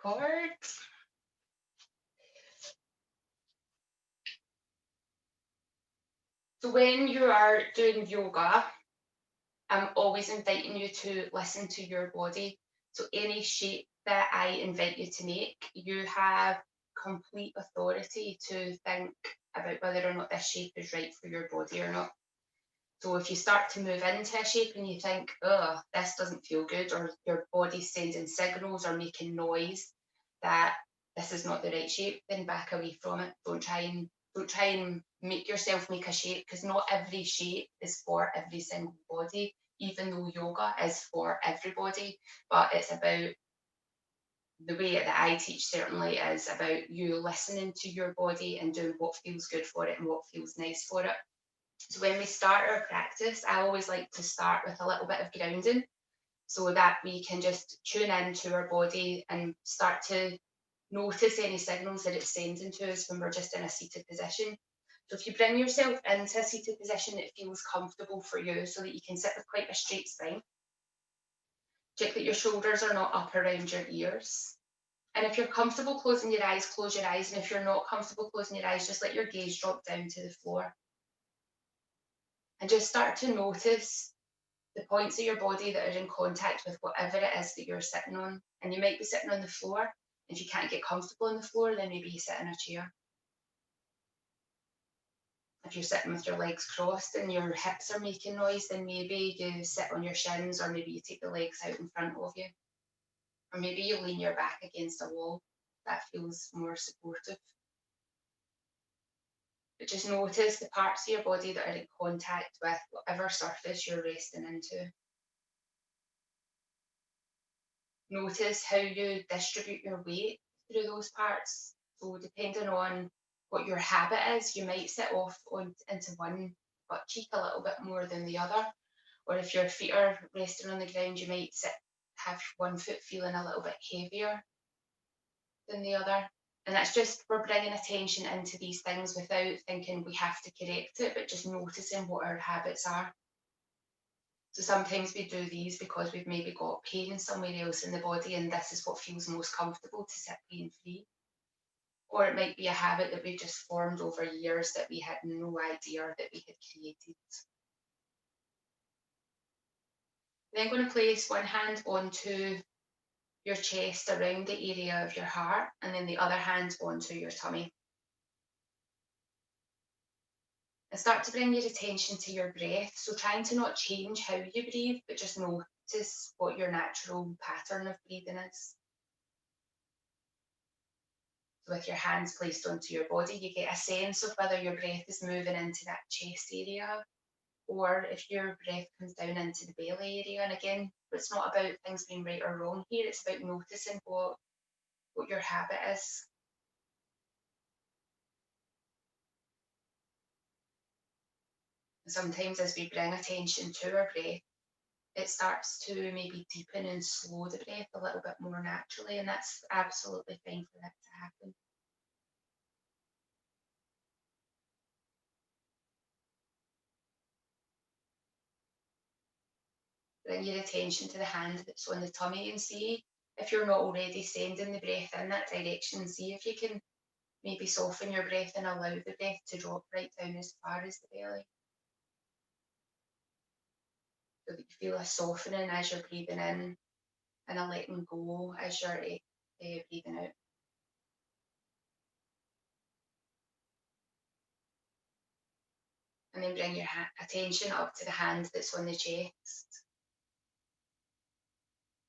Record. So when you are doing yoga, I'm always inviting you to listen to your body. So any shape that I invite you to make, you have complete authority to think about whether or not this shape is right for your body or not. So if you start to move into a shape and you think, oh, this doesn't feel good, or your body's sending signals or making noise that this is not the right shape, then back away from it. Don't try and make yourself make a shape, because not every shape is for every single body, even though yoga is for everybody. But it's about the way that I teach, certainly is about you listening to your body and doing what feels good for it and what feels nice for it. So when we start our practice, I always like to start with a little bit of grounding so that we can just tune into our body and start to notice any signals that it's sending to us when we're just in a seated position. So if you bring yourself into a seated position that feels comfortable for you, so that you can sit with quite a straight spine, check that your shoulders are not up around your ears. And if you're comfortable closing your eyes, close your eyes. And if you're not comfortable closing your eyes, just let your gaze drop down to the floor. And just start to notice the points of your body that are in contact with whatever it is that you're sitting on. And you might be sitting on the floor. If you can't get comfortable on the floor, then maybe you sit in a chair. If you're sitting with your legs crossed and your hips are making noise, then maybe you sit on your shins, or maybe you take the legs out in front of you. Or maybe you lean your back against a wall. That feels more supportive. But just notice the parts of your body that are in contact with whatever surface you're resting into. Notice how you distribute your weight through those parts. So depending on what your habit is, you might sit off into one butt cheek a little bit more than the other. Or if your feet are resting on the ground, you might have one foot feeling a little bit heavier than the other. And that's just, we're bringing attention into these things without thinking we have to correct it, but just noticing what our habits are. So sometimes we do these because we've maybe got pain somewhere else in the body, and this is what feels most comfortable to sit pain free. Or it might be a habit that we've just formed over years that we had no idea that we had created. Then I'm going to place one hand onto your chest around the area of your heart, and then the other hand onto your tummy. And start to bring your attention to your breath. So trying to not change how you breathe, but just notice what your natural pattern of breathing is. So with your hands placed onto your body, you get a sense of whether your breath is moving into that chest area, or if your breath comes down into the belly area. And again, it's not about things being right or wrong here. It's about noticing what your habit is. Sometimes as we bring attention to our breath, it starts to maybe deepen and slow the breath a little bit more naturally, and that's absolutely fine for that to happen. Bring your attention to the hand that's on the tummy, and see if you're not already sending the breath in that direction. See if you can maybe soften your breath and allow the breath to drop right down as far as the belly, so that you feel a softening as you're breathing in and a letting go as you're breathing out. And then bring your attention up to the hand that's on the chest.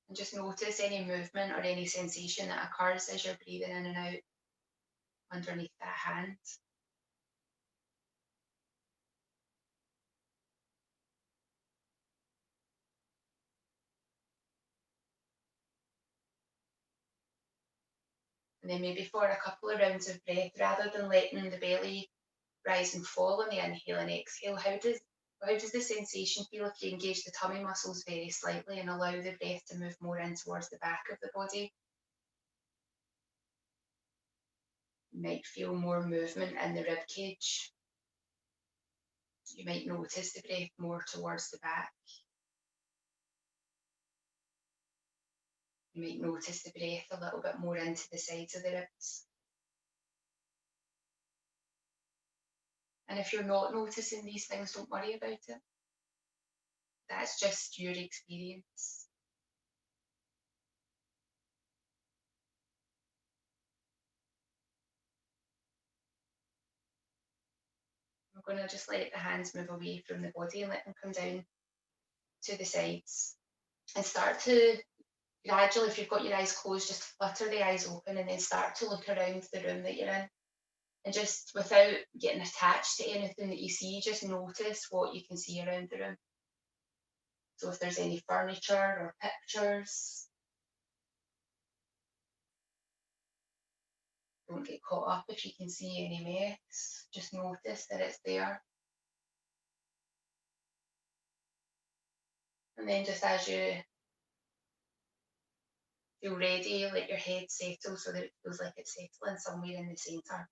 And just notice any movement or any sensation that occurs as you're breathing in and out underneath that hand. And then maybe for a couple of rounds of breath, rather than letting the belly rise and fall on the inhale and exhale, how does the sensation feel if you engage the tummy muscles very slightly and allow the breath to move more in towards the back of the body? You might feel more movement in the rib cage. You might notice the breath more towards the back. You might notice the breath a little bit more into the sides of the ribs. And if you're not noticing these things, don't worry about it. That's just your experience. We're going to just let the hands move away from the body and let them come down to the sides. And start to gradually, if you've got your eyes closed, just flutter the eyes open and then start to look around the room that you're in. And just without getting attached to anything that you see, just notice what you can see around the room. So if there's any furniture or pictures, don't get caught up if you can see any mess. Just notice that it's there. And then just as you feel ready, let your head settle so that it feels like it's settling somewhere in the centre.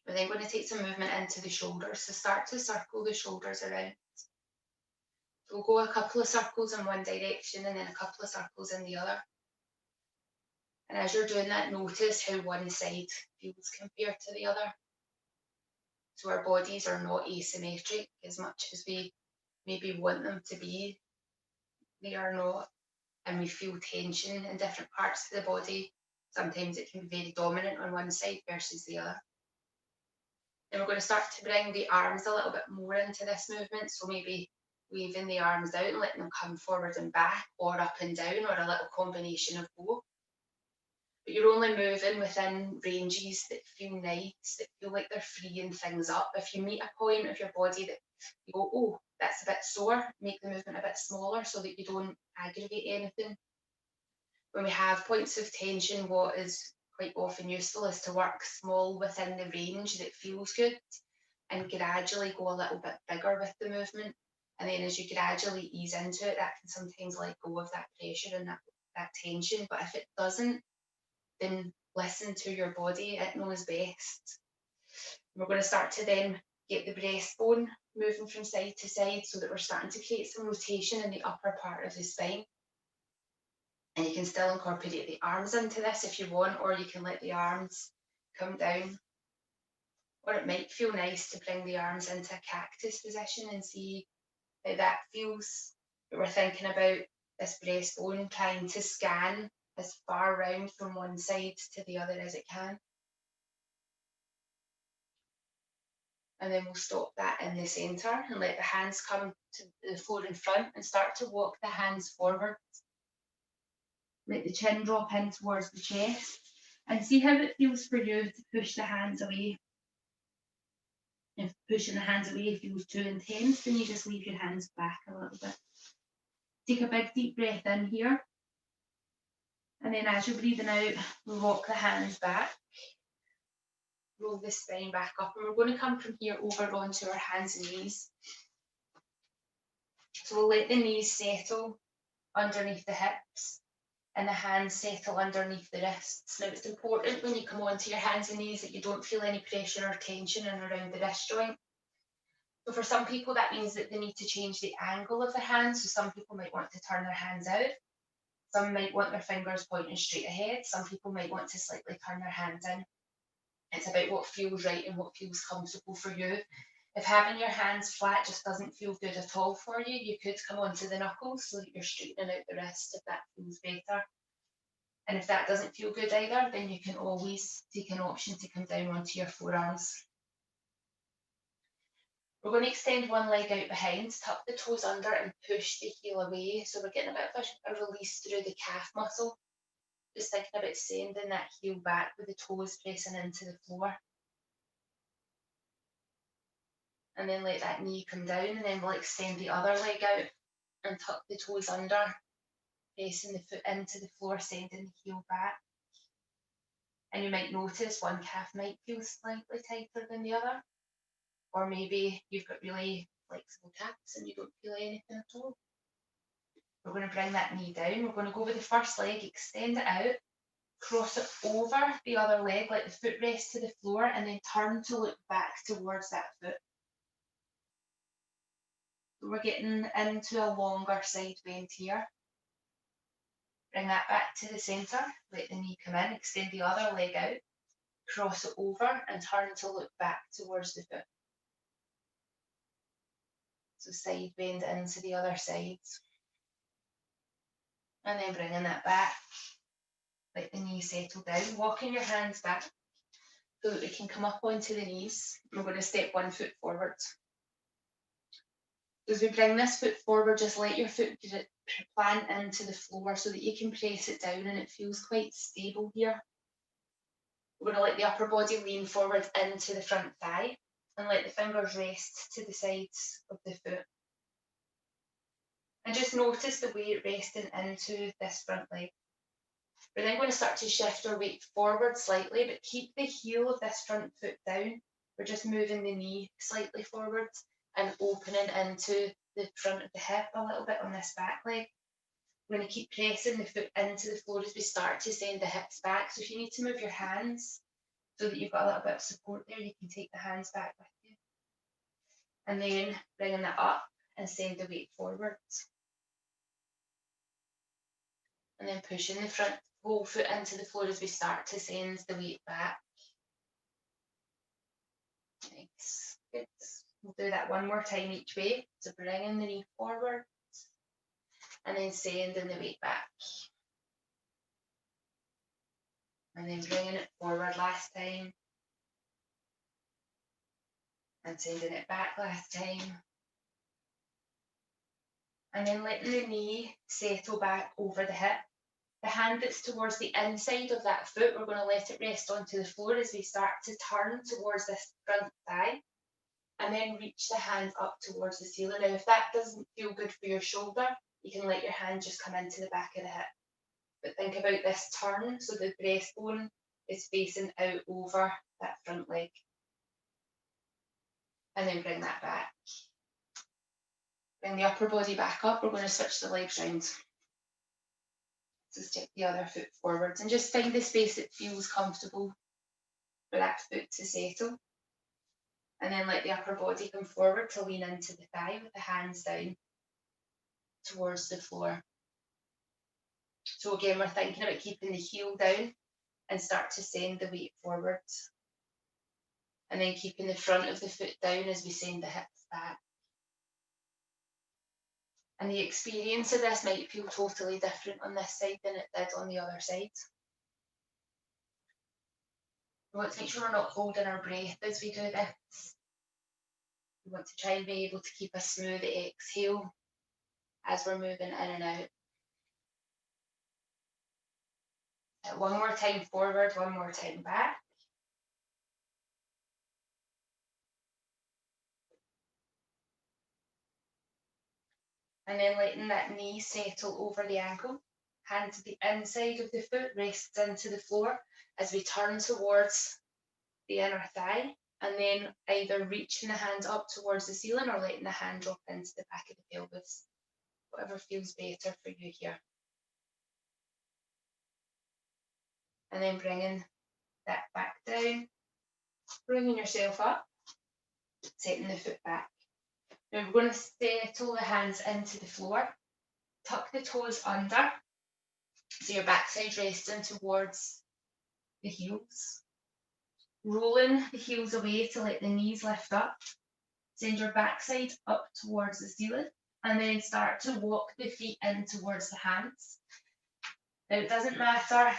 We're then going to take some movement into the shoulders. So start to circle the shoulders around. So we'll go a couple of circles in one direction and then a couple of circles in the other. And as you're doing that, notice how one side feels compared to the other. So our bodies are not asymmetric as much as we maybe want them to be. They are not. And we feel tension in different parts of the body. Sometimes it can be very dominant on one side versus the other. Then we're going to start to bring the arms a little bit more into this movement. So maybe waving the arms out and letting them come forward and back, or up and down, or a little combination of both. But you're only moving within ranges that feel nice, that feel like they're freeing things up. If you meet a point of your body that you go, oh, that's a bit sore, make the movement a bit smaller so that you don't aggravate anything. When we have points of tension, what is quite often useful is to work small within the range that feels good and gradually go a little bit bigger with the movement. And then as you gradually ease into it, that can sometimes let go of that pressure and that tension. But if it doesn't, then listen to your body, it knows best. We're going to start to then get the breastbone moving from side to side so that we're starting to create some rotation in the upper part of the spine. And you can still incorporate the arms into this if you want, or you can let the arms come down. Or it might feel nice to bring the arms into a cactus position and see how that feels. But we're thinking about this breastbone trying to scan as far round from one side to the other as it can. And then we'll stop that in the centre and let the hands come to the floor in front and start to walk the hands forward. Let the chin drop in towards the chest and see how it feels for you to push the hands away. If pushing the hands away feels too intense, then you just leave your hands back a little bit. Take a big deep breath in here. And then as you're breathing out, we'll rock the hands back. Roll the spine back up. And we're going to come from here over onto our hands and knees. So we'll let the knees settle underneath the hips and the hands settle underneath the wrists. Now it's important when you come onto your hands and knees that you don't feel any pressure or tension in around the wrist joint. So for some people that means that they need to change the angle of their hands. So some people might want to turn their hands out. Some might want their fingers pointing straight ahead. Some people might want to slightly turn their hands in. It's about what feels right and what feels comfortable for you. If having your hands flat just doesn't feel good at all for you, you could come onto the knuckles so that you're straightening out the wrist if that feels better. And if that doesn't feel good either, then you can always take an option to come down onto your forearms. We're going to extend one leg out behind, tuck the toes under and push the heel away. So we're getting a bit of a release through the calf muscle. Just thinking about sending that heel back with the toes pressing into the floor. And then let that knee come down, and then we'll extend the other leg out and tuck the toes under, pressing the foot into the floor, sending the heel back. And you might notice one calf might feel slightly tighter than the other, or maybe you've got really flexible calves and you don't feel anything at all. We're going to bring that knee down. We're going to go with the first leg, extend it out, cross it over the other leg, let the foot rest to the floor, and then turn to look back towards that foot. So we're getting into a longer side bend here. Bring that back to the centre, let the knee come in, extend the other leg out, cross it over and turn to look back towards the foot. So side bend into the other side. And then bringing that back, let the knee settle down, walking your hands back so that we can come up onto the knees. We're going to step one foot forward. As we bring this foot forward, just let your foot plant into the floor so that you can press it down and it feels quite stable here. We're going to let the upper body lean forward into the front thigh and let the fingers rest to the sides of the foot. And just notice the weight resting into this front leg. We're then going to start to shift our weight forward slightly, but keep the heel of this front foot down. We're just moving the knee slightly forward and opening into the front of the hip a little bit on this back leg. We're going to keep pressing the foot into the floor as we start to send the hips back. So if you need to move your hands so that you've got a little bit of support there, you can take the hands back with you. And then bringing that up and send the weight forwards. And then pushing the front whole foot into the floor as we start to send the weight back. Nice. Good. We'll do that one more time each way. So bringing the knee forward and then sending the weight back. And then bringing it forward last time. And sending it back last time. And then letting the knee settle back over the hip. The hand that's towards the inside of that foot, we're going to let it rest onto the floor as we start to turn towards this front thigh. And then reach the hand up towards the ceiling. Now, if that doesn't feel good for your shoulder, you can let your hand just come into the back of the hip. But think about this turn, so the breastbone is facing out over that front leg. And then bring that back. Bring the upper body back up. We're going to switch the legs round. So step the other foot forwards and just find the space that feels comfortable for that foot to settle. And then let the upper body come forward to lean into the thigh with the hands down towards the floor. So again, we're thinking about keeping the heel down and start to send the weight forwards. And then keeping the front of the foot down as we send the hips back. And the experience of this might feel totally different on this side than it did on the other side. We want to make sure we're not holding our breath as we do this. We want to try and be able to keep a smooth exhale as we're moving in and out. One more time forward, one more time back. And then letting that knee settle over the ankle. Hand to the inside of the foot, rests into the floor as we turn towards the inner thigh. And then either reaching the hand up towards the ceiling or letting the hand drop into the back of the pelvis. Whatever feels better for you here. And then bringing that back down, bringing yourself up, setting the foot back. Now we're going to settle the hands into the floor, tuck the toes under, so your backside resting towards the heels. Rolling the heels away to let the knees lift up. Send your backside up towards the ceiling and then start to walk the feet in towards the hands. Now it doesn't matter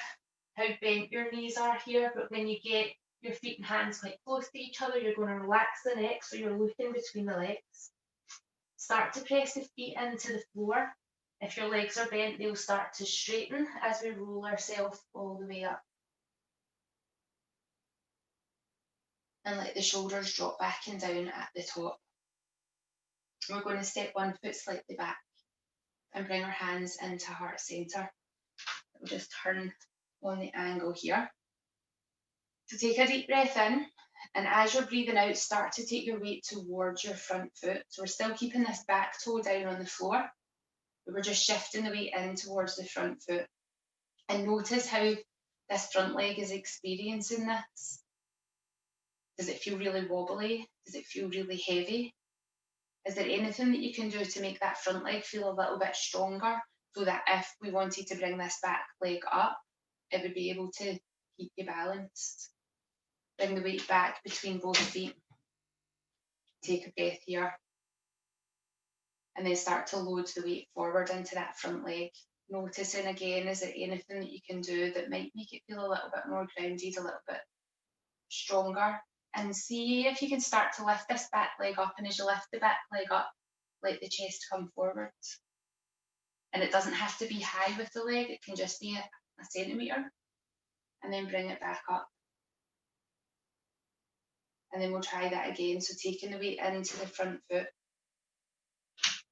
how bent your knees are here, but when you get your feet and hands quite close to each other, you're going to relax the neck so you're looking between the legs. Start to press the feet into the floor. If your legs are bent, they'll start to straighten as we roll ourselves all the way up. And let the shoulders drop back and down at the top. We're going to step one foot slightly back and bring our hands into heart center. We'll just turn on the angle here. So take a deep breath in, and as you're breathing out, start to take your weight towards your front foot. So we're still keeping this back toe down on the floor, but we're just shifting the weight in towards the front foot. And notice how this front leg is experiencing this. Does it feel really wobbly? Does it feel really heavy? Is there anything that you can do to make that front leg feel a little bit stronger so that if we wanted to bring this back leg up, it would be able to keep you balanced. Bring the weight back between both feet. Take a breath here. And then start to load the weight forward into that front leg. Noticing again, is there anything that you can do that might make it feel a little bit more grounded, a little bit stronger? And see if you can start to lift this back leg up. And as you lift the back leg up, let the chest come forward. And it doesn't have to be high with the leg, it can just be a centimetre. And then bring it back up. And then we'll try that again. So taking the weight into the front foot.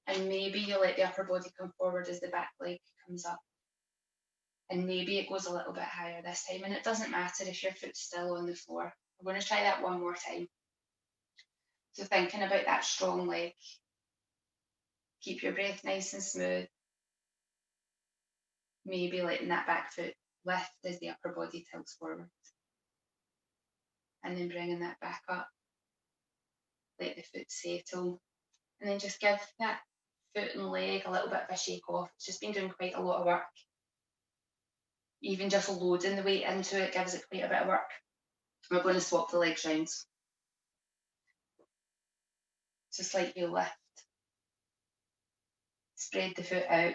And maybe you let the upper body come forward as the back leg comes up. And maybe it goes a little bit higher this time. And it doesn't matter if your foot's still on the floor. We're going to try that one more time. So thinking about that strong leg. Keep your breath nice and smooth. Maybe letting that back foot lift as the upper body tilts forward. And then bringing that back up. Let the foot settle. And then just give that foot and leg a little bit of a shake off. It's just been doing quite a lot of work. Even just loading the weight into it gives it quite a bit of work. We're going to swap the legs round. Just like you lift. Spread the foot out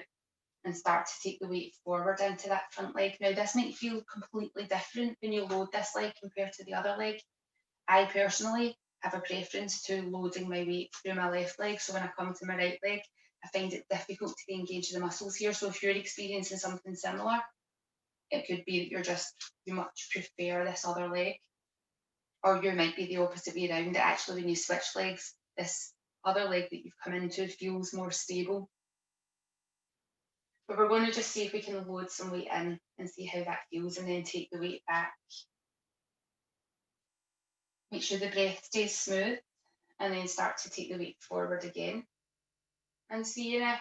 and start to take the weight forward into that front leg. Now this might feel completely different when you load this leg compared to the other leg. I personally have a preference to loading my weight through my left leg. So when I come to my right leg, I find it difficult to engage the muscles here. So if you're experiencing something similar, it could be that you much prefer this other leg. Or you might be the opposite way around. Actually, when you switch legs, this other leg that you've come into feels more stable. But we're going to just see if we can load some weight in and see how that feels, and then take the weight back. Make sure the breath stays smooth, and then start to take the weight forward again. And seeing how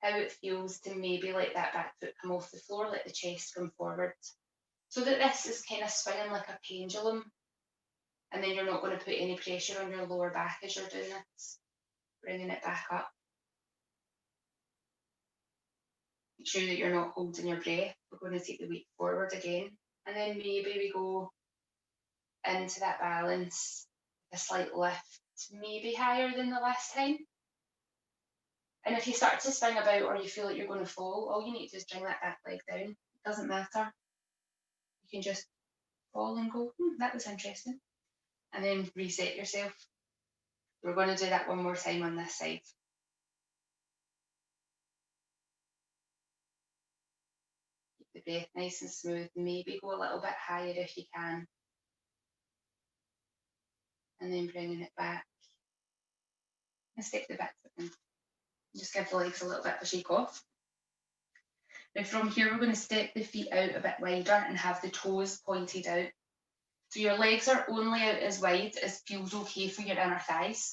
it feels to maybe let that back foot come off the floor, let the chest come forward. So that this is kind of swinging like a pendulum. And then you're not going to put any pressure on your lower back as you're doing this. Bringing it back up. Make sure that you're not holding your breath. We're going to take the weight forward again. And then maybe we go into that balance, a slight lift, maybe higher than the last time. And if you start to swing about or you feel like you're going to fall, all you need to do is bring that back leg down. It doesn't matter. You can just fall and go, that was interesting. And then reset yourself. We're going to do that one more time on this side. Keep the breath nice and smooth. Maybe go a little bit higher if you can. And then bringing it back. And step the back foot in. Just give the legs a little bit of a shake off. Now from here, we're going to step the feet out a bit wider and have the toes pointed out. So your legs are only out as wide as feels okay for your inner thighs,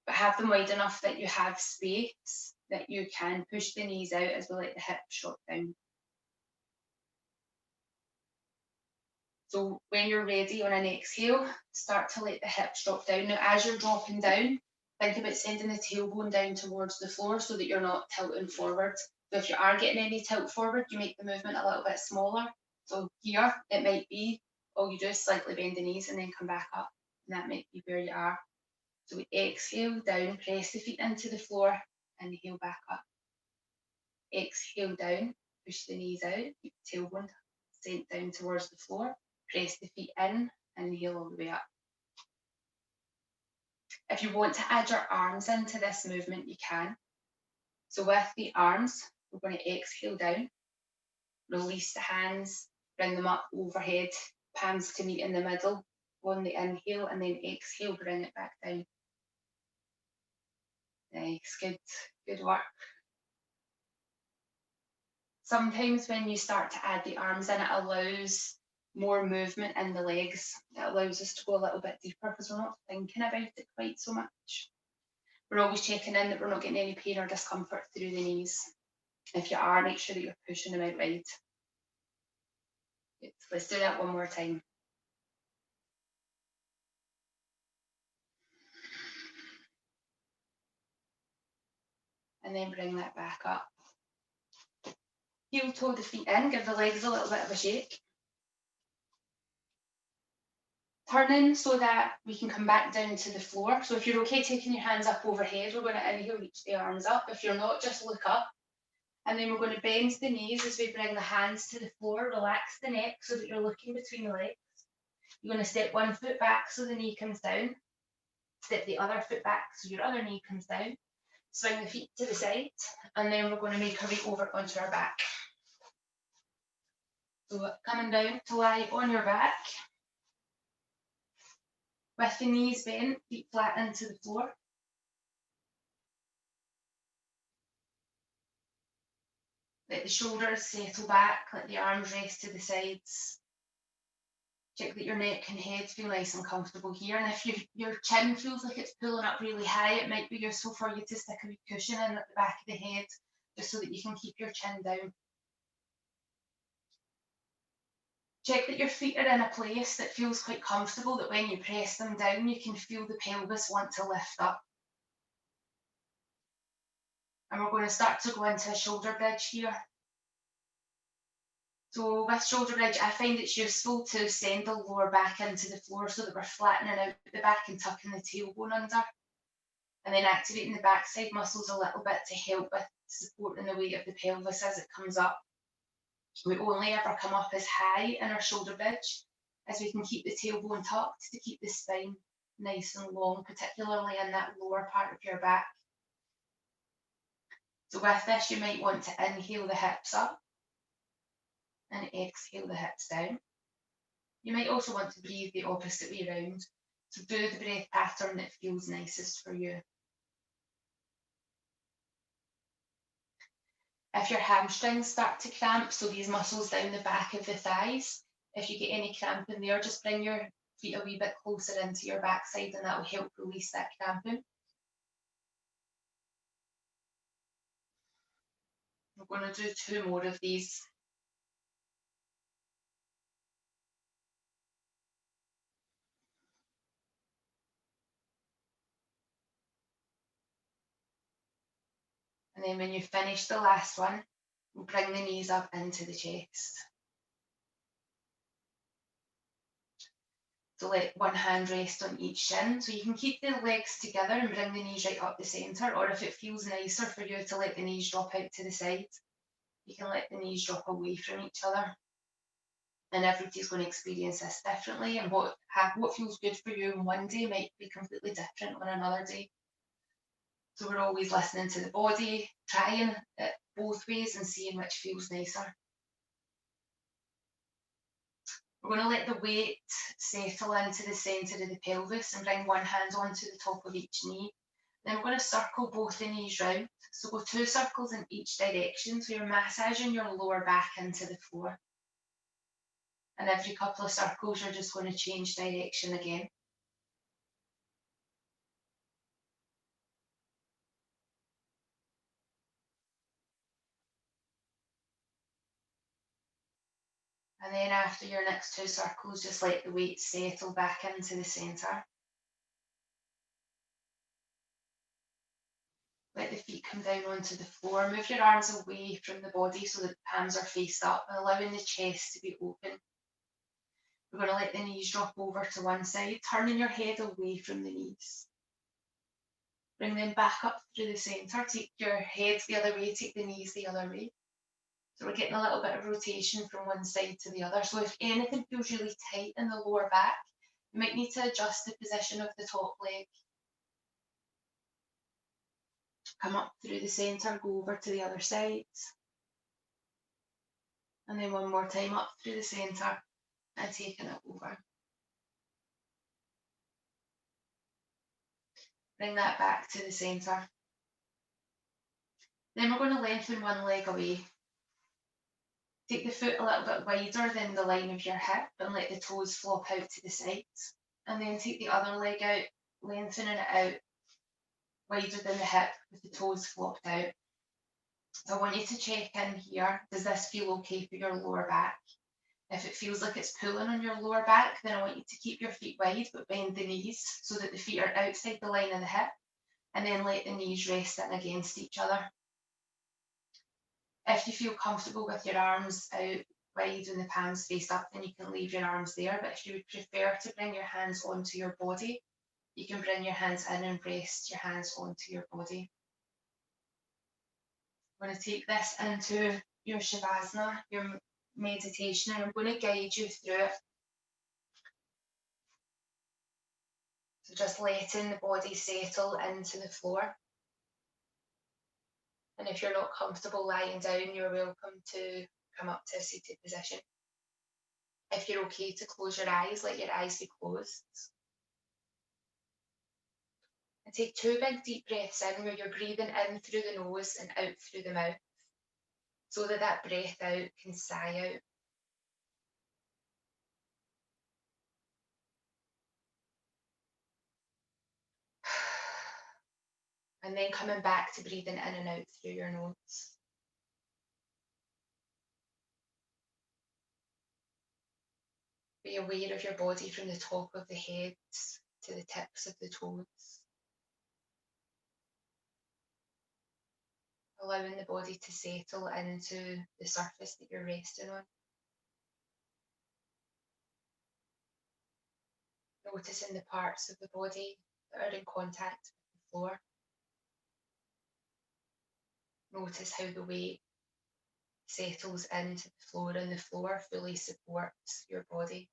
but have them wide enough that you have space, that you can push the knees out as we let the hips drop down. So when you're ready on an exhale, start to let the hips drop down. Now as you're dropping down, think about sending the tailbone down towards the floor so that you're not tilting forward. So if you are getting any tilt forward, you make the movement a little bit smaller. So here, it might be, all you do is slightly bend the knees and then come back up. And that might be where you are. So we exhale down, press the feet into the floor, inhale back up. Exhale down, push the knees out, keep the tailbone sent down towards the floor. Press the feet in, inhale all the way up. If you want to add your arms into this movement, you can. So with the arms, we're going to exhale down, release the hands, bring them up overhead, palms to meet in the middle on the inhale, and then exhale, bring it back down. Nice, good work. Sometimes when you start to add the arms in, it allows more movement in the legs. It allows us to go a little bit deeper because we're not thinking about it quite so much. We're always checking in that we're not getting any pain or discomfort through the knees. If you are, make sure that you're pushing them out wide. Good. Let's do that one more time. And then bring that back up. Heel toe the feet in, give the legs a little bit of a shake. Turning so that we can come back down to the floor. So if you're okay taking your hands up overhead, we're going to inhale, reach the arms up. If you're not, just look up. And then we're going to bend the knees as we bring the hands to the floor. Relax the neck so that you're looking between the legs. You're going to step one foot back so the knee comes down. Step the other foot back so your other knee comes down. Swing the feet to the side. And then we're going to make our way over onto our back. So coming down to lie on your back. With the knees bent, feet flat into the floor. Let the shoulders settle back, let the arms rest to the sides. Check that your neck and head feel nice and comfortable here. And if your chin feels like it's pulling up really high, it might be useful for you to stick a wee cushion in at the back of the head, just so that you can keep your chin down. Check that your feet are in a place that feels quite comfortable, that when you press them down, you can feel the pelvis want to lift up. And we're going to start to go into a shoulder bridge here. So with shoulder bridge, I find it's useful to send the lower back into the floor so that we're flattening out the back and tucking the tailbone under. And then activating the backside muscles a little bit to help with supporting the weight of the pelvis as it comes up. We only ever come up as high in our shoulder bridge as we can keep the tailbone tucked to keep the spine nice and long, particularly in that lower part of your back. So with this, you might want to inhale the hips up and exhale the hips down. You might also want to breathe the opposite way around. So do the breath pattern that feels nicest for you. If your hamstrings start to cramp, so these muscles down the back of the thighs, if you get any cramp in there, just bring your feet a wee bit closer into your backside and that will help release that cramping. We're going to do 2 more of these. And then when you finish the last one, we'll bring the knees up into the chest. So let one hand rest on each shin. So you can keep the legs together and bring the knees right up the centre, or if it feels nicer for you to let the knees drop out to the side, you can let the knees drop away from each other. And everybody's going to experience this differently, and what feels good for you on one day might be completely different on another day. So we're always listening to the body, trying it both ways and seeing which feels nicer. We're going to let the weight settle into the centre of the pelvis and bring one hand onto the top of each knee. Then we're going to circle both the knees round. So go 2 circles in each direction. So you're massaging your lower back into the floor. And every couple of circles, you're just going to change direction again. And then after your next 2 circles, just let the weight settle back into the centre. Let the feet come down onto the floor. Move your arms away from the body so that the palms are faced up, and allowing the chest to be open. We're going to let the knees drop over to one side, turning your head away from the knees. Bring them back up through the centre. Take your head the other way, take the knees the other way. So we're getting a little bit of rotation from one side to the other. So if anything feels really tight in the lower back, you might need to adjust the position of the top leg. Come up through the centre, go over to the other side. And then one more time up through the centre and taking it over. Bring that back to the centre. Then we're going to lengthen one leg away. Take the foot a little bit wider than the line of your hip and let the toes flop out to the sides. And then take the other leg out, lengthening it out wider than the hip with the toes flopped out. So I want you to check in here. Does this feel okay for your lower back? If it feels like it's pulling on your lower back, then I want you to keep your feet wide but bend the knees so that the feet are outside the line of the hip, and then let the knees rest in against each other. If you feel comfortable with your arms out wide and the palms face up, then you can leave your arms there. But if you would prefer to bring your hands onto your body, you can bring your hands in and rest your hands onto your body. I'm going to take this into your Shavasana, your meditation, and I'm going to guide you through it. So just letting the body settle into the floor. And if you're not comfortable lying down, you're welcome to come up to a seated position. If you're okay to close your eyes, let your eyes be closed. And take 2 big deep breaths in where you're breathing in through the nose and out through the mouth, so that that breath out can sigh out. And then coming back to breathing in and out through your nose. Be aware of your body from the top of the head to the tips of the toes. Allowing the body to settle into the surface that you're resting on. Noticing the parts of the body that are in contact with the floor. Notice how the weight settles into the floor and the floor fully supports your body.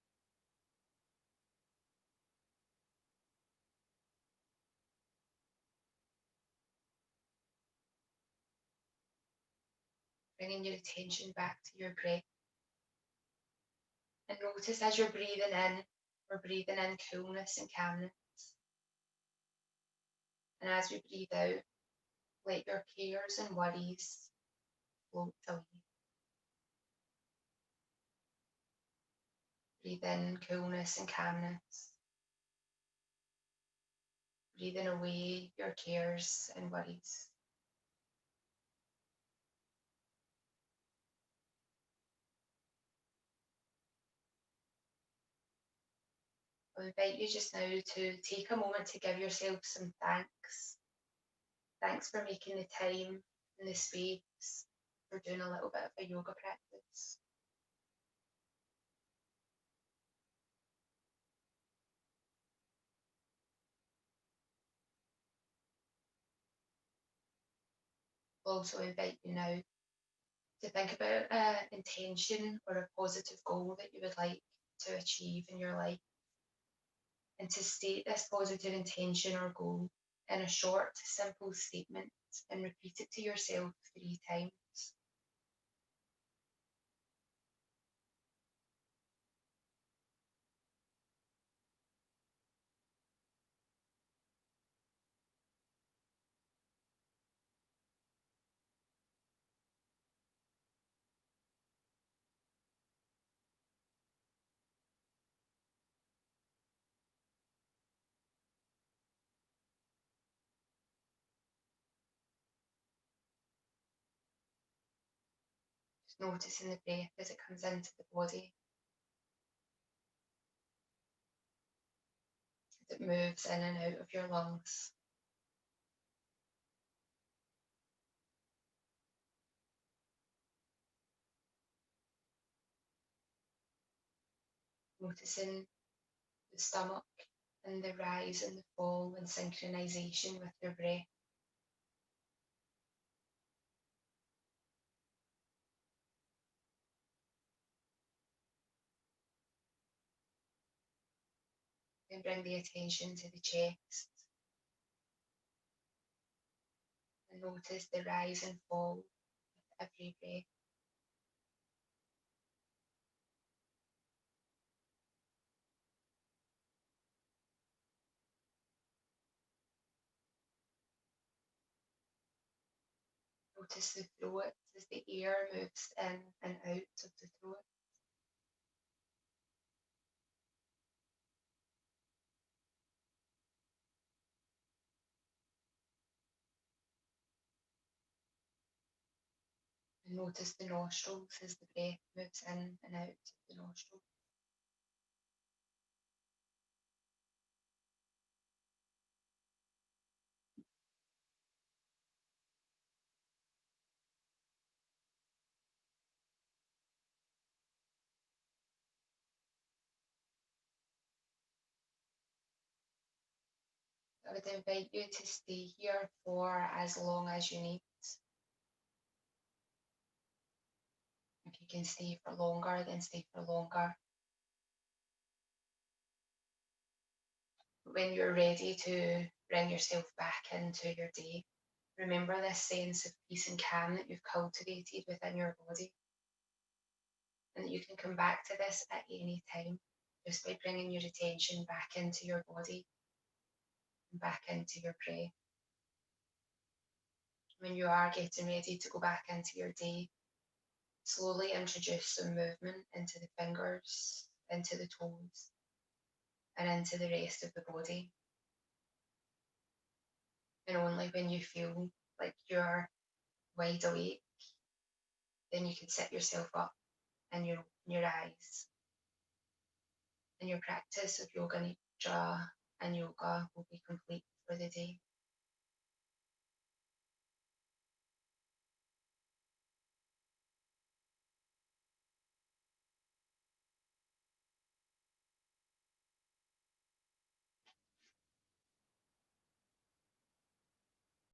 Bringing your attention back to your breath. And notice as you're breathing in, we're breathing in coolness and calmness. And as we breathe out, let your cares and worries float away. Breathe in coolness and calmness. Breathing away your cares and worries. I invite you just now to take a moment to give yourself some thanks. Thanks for making the time and the space for doing a little bit of a yoga practice. I'll also invite you now to think about an intention or a positive goal that you would like to achieve in your life, and to state this positive intention or goal in a short, simple statement and repeat it to yourself 3 times. Just noticing the breath as it comes into the body, as it moves in and out of your lungs. Noticing the stomach and the rise and the fall in synchronization with your breath. Then bring the attention to the chest and notice the rise and fall with every breath. Notice the throat as the air moves in and out of the throat. And notice the nostrils as the breath moves in and out of the nostrils. would invite you to stay here for as long as you need. If you can stay for longer, then stay for longer. When you're ready to bring yourself back into your day, remember this sense of peace and calm that you've cultivated within your body, and that you can come back to this at any time just by bringing your attention back into your body and back into your breath. When you are getting ready to go back into your day, slowly introduce some movement into the fingers, into the toes, and into the rest of the body. And only when you feel like you're wide awake, then you can sit yourself up and you open your eyes. And your practice of yoga nidra and yoga will be complete for the day.